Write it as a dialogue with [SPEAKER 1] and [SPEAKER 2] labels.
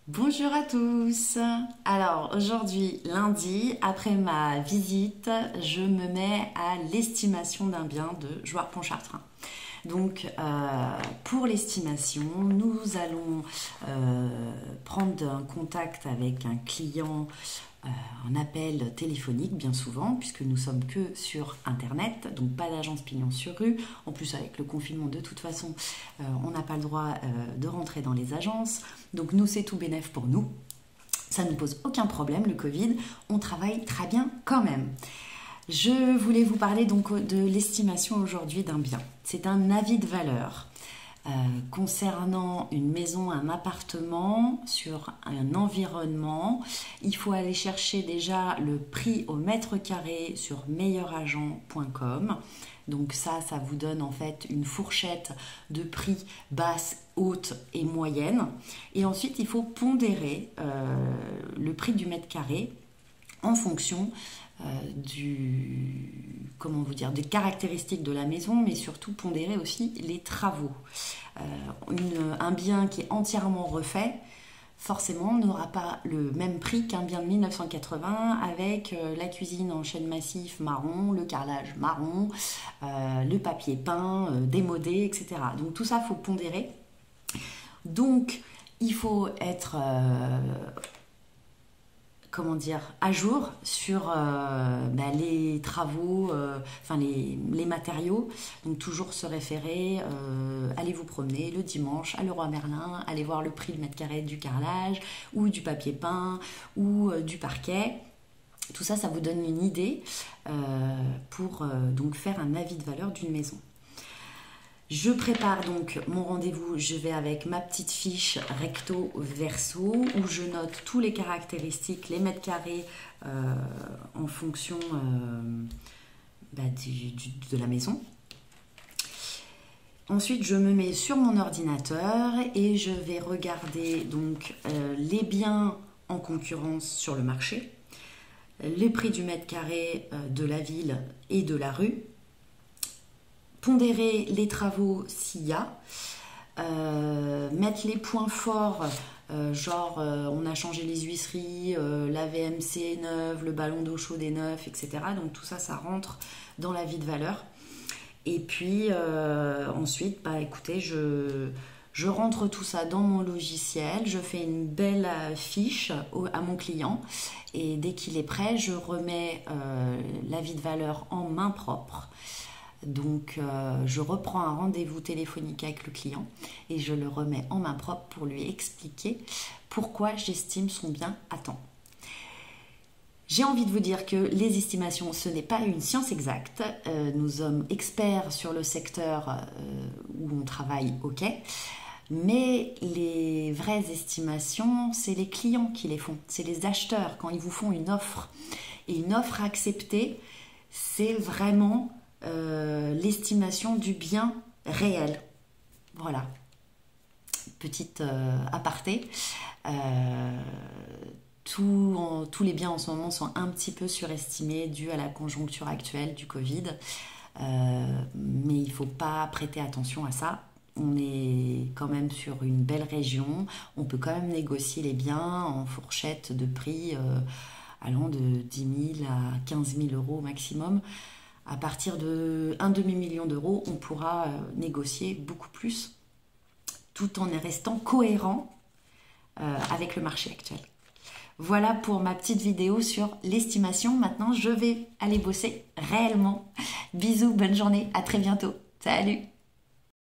[SPEAKER 1] Bonjour à tous. Alors aujourd'hui, lundi, après ma visite, je me mets à l'estimation d'un bien de Jouarre-Pontchartrain. Donc pour l'estimation, nous allons prendre un contact avec un client en appel téléphonique bien souvent, puisque nous sommes que sur internet, donc pas d'agence pignon sur rue. En plus avec le confinement de toute façon, on n'a pas le droit de rentrer dans les agences. Donc nous c'est tout bénef pour nous. Ça ne pose aucun problème, le Covid, on travaille très bien quand même. Je voulais vous parler donc de l'estimation aujourd'hui d'un bien. C'est un avis de valeur concernant une maison, un appartement sur un environnement. Il faut aller chercher déjà le prix au mètre carré sur meilleuragent.com. Donc ça vous donne en fait une fourchette de prix basse, haute et moyenne. Et ensuite, il faut pondérer le prix du mètre carré en fonction des caractéristiques de la maison, mais surtout pondérer aussi les travaux. Un bien qui est entièrement refait, forcément, n'aura pas le même prix qu'un bien de 1980 avec la cuisine en chêne massif marron, le carrelage marron, le papier peint, démodé, etc. Donc tout ça, il faut pondérer. Donc, il faut être à jour sur les travaux, les matériaux. Donc toujours se référer, allez vous promener le dimanche à Leroy Merlin, allez voir le prix du mètre carré du carrelage ou du papier peint ou du parquet. Tout ça, ça vous donne une idée pour donc faire un avis de valeur d'une maison. Je prépare donc mon rendez-vous, je vais avec ma petite fiche recto verso où je note tous les caractéristiques, les mètres carrés en fonction de la maison. Ensuite, je me mets sur mon ordinateur et je vais regarder donc les biens en concurrence sur le marché, les prix du mètre carré de la ville et de la rue, pondérer les travaux s'il y a, mettre les points forts, on a changé les huisseries, la VMC est neuve, le ballon d'eau chaude est neuf, etc. Donc tout ça, ça rentre dans la vie de valeur. Et puis ensuite, écoutez, je rentre tout ça dans mon logiciel, je fais une belle fiche à mon client et dès qu'il est prêt, je remets l'avis de valeur en main propre. Donc je reprends un rendez-vous téléphonique avec le client et je le remets en main propre pour lui expliquer pourquoi j'estime son bien à temps. J'ai envie de vous dire que les estimations, ce n'est pas une science exacte. Nous sommes experts sur le secteur où on travaille, ok. Mais les vraies estimations, c'est les clients qui les font. C'est les acheteurs quand ils vous font une offre. Et une offre acceptée, c'est vraiment l'estimation du bien réel. Voilà. Petite aparté. Tous les biens en ce moment sont un petit peu surestimés dû à la conjoncture actuelle du Covid. Mais il ne faut pas prêter attention à ça. On est quand même sur une belle région. On peut quand même négocier les biens en fourchette de prix allant de 10 000 à 15 000 euros au maximum. À partir d'un demi-million d'euros, on pourra négocier beaucoup plus tout en restant cohérent avec le marché actuel. Voilà pour ma petite vidéo sur l'estimation. Maintenant, je vais aller bosser réellement. Bisous, bonne journée, à très bientôt. Salut!